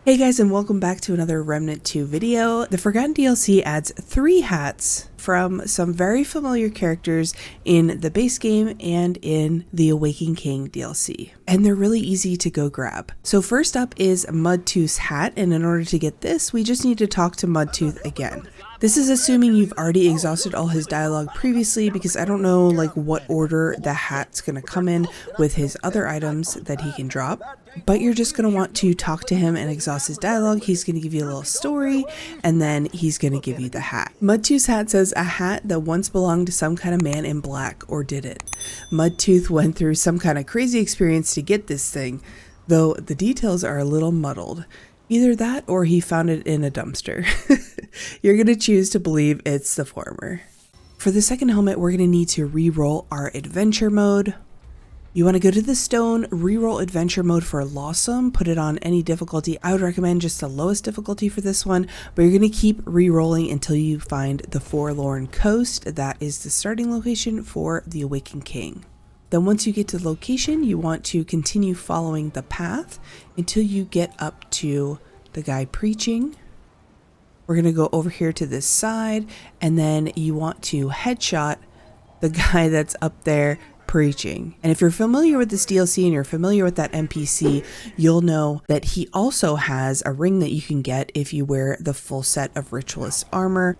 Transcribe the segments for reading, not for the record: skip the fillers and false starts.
Hey guys, and welcome back to another Remnant 2 video. The Forgotten DLC adds 3 hats from some very familiar characters in the base game and in the Awakened King DLC. And they're really easy to go grab. So first up is Mudtooth's hat, and in order to get this, we just need to talk to Mudtooth again. This is assuming you've already exhausted all his dialogue previously, because I don't know what order the hat's gonna come in with his other items that he can drop. But you're just going to want to talk to him and exhaust his dialogue. He's going to give you a little story, and then he's going to give you the hat. Mudtooth's hat says, a hat that once belonged to some kind of man in black, or did it? Mudtooth went through some kind of crazy experience to get this thing, though the details are a little muddled. Either that or he found it in a dumpster. You're going to choose to believe it's the former. For the second helmet, we're going to need to re-roll our adventure mode. You want to go to the stone, reroll adventure mode for Lawsome, put it on any difficulty. I would recommend just the lowest difficulty for this one, but you're going to keep re-rolling until you find the Forlorn Coast. That is the starting location for the Awakened King. Then once you get to the location, you want to continue following the path until you get up to the guy preaching. We're going to go over here to this side, and then you want to headshot the guy that's up there preaching. And if you're familiar with this DLC and you're familiar with that NPC, you'll know that he also has a ring that you can get if you wear the full set of Ritualist armor.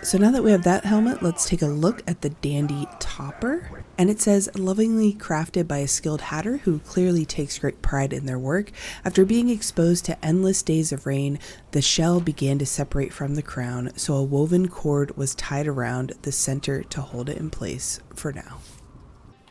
So now that we have that helmet, let's take a look at the dandy topper. And it says, lovingly crafted by a skilled hatter who clearly takes great pride in their work. After being exposed to endless days of rain, the shell began to separate from the crown, so a woven cord was tied around the center to hold it in place for now.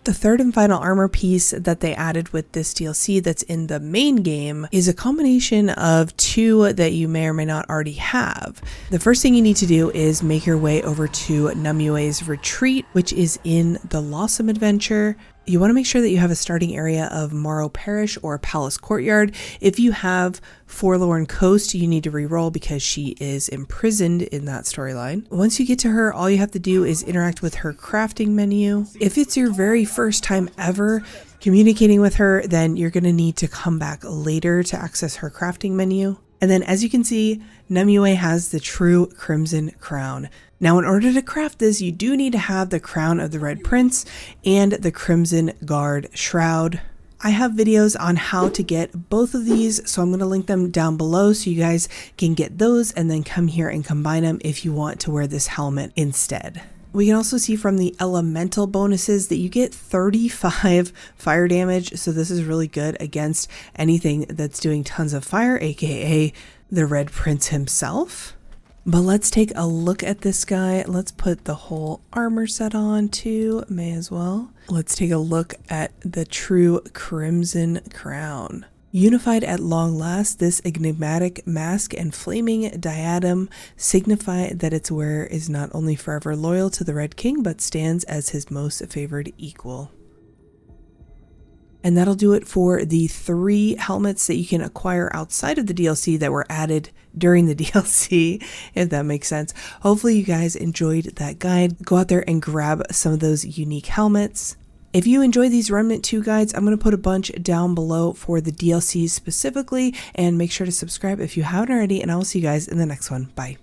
The third and final armor piece that they added with this DLC that's in the main game is a combination of 2 that you may or may not already have. The first thing you need to do is make your way over to Numue's retreat, which is in the Lawsome adventure. You want to make sure that you have a starting area of Morrow Parish or Palace Courtyard. If you have Forlorn Coast, you need to reroll because she is imprisoned in that storyline. Once you get to her, all you have to do is interact with her crafting menu. If it's your very first time ever communicating with her, then you're going to need to come back later to access her crafting menu. And then as you can see, Numue has the true Crimson Crown. Now, in order to craft this, you do need to have the Crown of the Red Prince and the Crimson Guard Shroud. I have videos on how to get both of these, so I'm going to link them down below so you guys can get those and then come here and combine them if you want to wear this helmet instead. We can also see from the elemental bonuses that you get 35 fire damage, so this is really good against anything that's doing tons of fire, aka the Red Prince himself. But let's take a look at this guy. Let's put the whole armor set on too, may as well. Let's take a look at the true Crimson Crown. Unified at long last, this enigmatic mask and flaming diadem signify that its wearer is not only forever loyal to the Red King, but stands as his most favored equal. And that'll do it for the 3 helmets that you can acquire outside of the DLC that were added during the DLC, if that makes sense. Hopefully you guys enjoyed that guide. Go out there and grab some of those unique helmets. If you enjoy these Remnant 2 guides, I'm going to put a bunch down below for the DLCs specifically, and make sure to subscribe if you haven't already, and I will see you guys in the next one. Bye.